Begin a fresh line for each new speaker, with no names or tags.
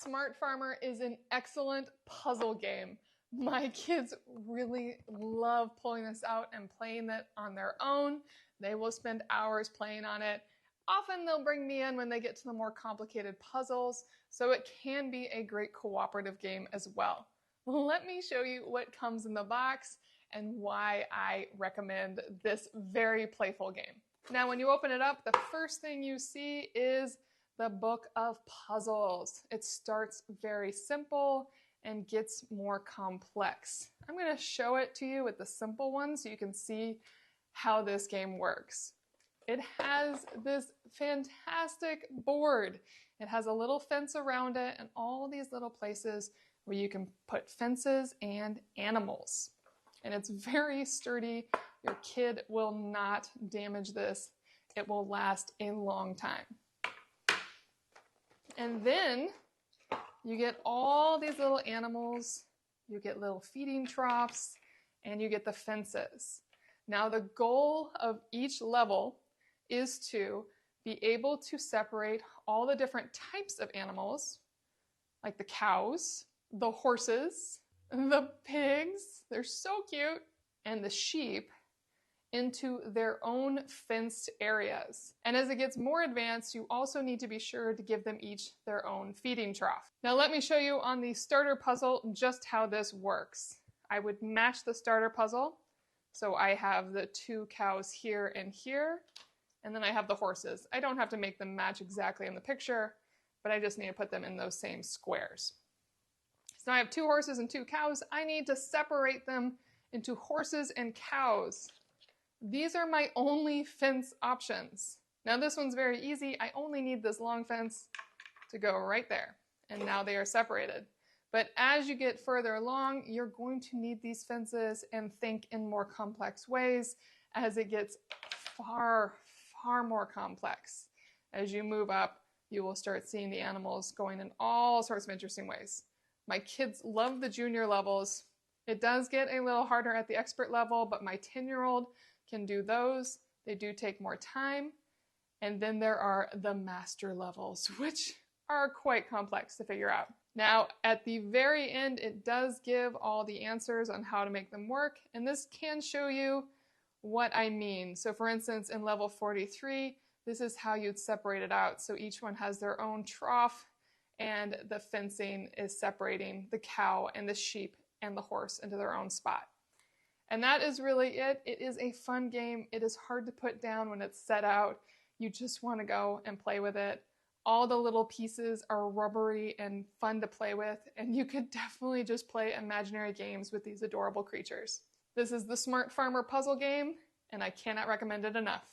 Smart Farmer is an excellent puzzle game. My kids really love pulling this out and playing it on their own. They will spend hours playing on it. Often they'll bring me in when they get to the more complicated puzzles, so it can be a great cooperative game as well. Let me show you what comes in the box and why I recommend this very playful game. Now, when you open it up, the first thing you see is the book of puzzles. It starts very simple and gets more complex. I'm going to show it to you with the simple one so you can see how this game works. It has this fantastic board. It has a little fence around it and all these little places where you can put fences and animals. And it's very sturdy. Your kid will not damage this. It will last a long time. And then you get all these little animals, you get little feeding troughs, and you get the fences. Now the goal of each level is to be able to separate all the different types of animals, like the cows, the horses, the pigs, they're so cute, and the sheep, into their own fenced areas. And as it gets more advanced, you also need to be sure to give them each their own feeding trough. Now let me show you on the starter puzzle just how this works. I would match the starter puzzle. So I have the two cows here and here, and then I have the horses. I don't have to make them match exactly in the picture, but I just need to put them in those same squares. So now I have two horses and two cows. I need to separate them into horses and cows. These are my only fence options. Now this one's very easy. I only need this long fence to go right there. And now they are separated. But as you get further along, you're going to need these fences and think in more complex ways as it gets far, far more complex. As you move up, you will start seeing the animals going in all sorts of interesting ways. My kids love the junior levels. It does get a little harder at the expert level, but my 10-year-old can do those. They do take more time. And then there are the master levels, which are quite complex to figure out. Now, at the very end, it does give all the answers on how to make them work. And this can show you what I mean. So for instance, in level 43, this is how you'd separate it out. So each one has their own trough, and the fencing is separating the cow and the sheep and the horse into their own spot. And that is really it. It is a fun game. It is hard to put down when it's set out. You just want to go and play with it. All the little pieces are rubbery and fun to play with, and you could definitely just play imaginary games with these adorable creatures. This is the Smart Farmer puzzle game, and I cannot recommend it enough.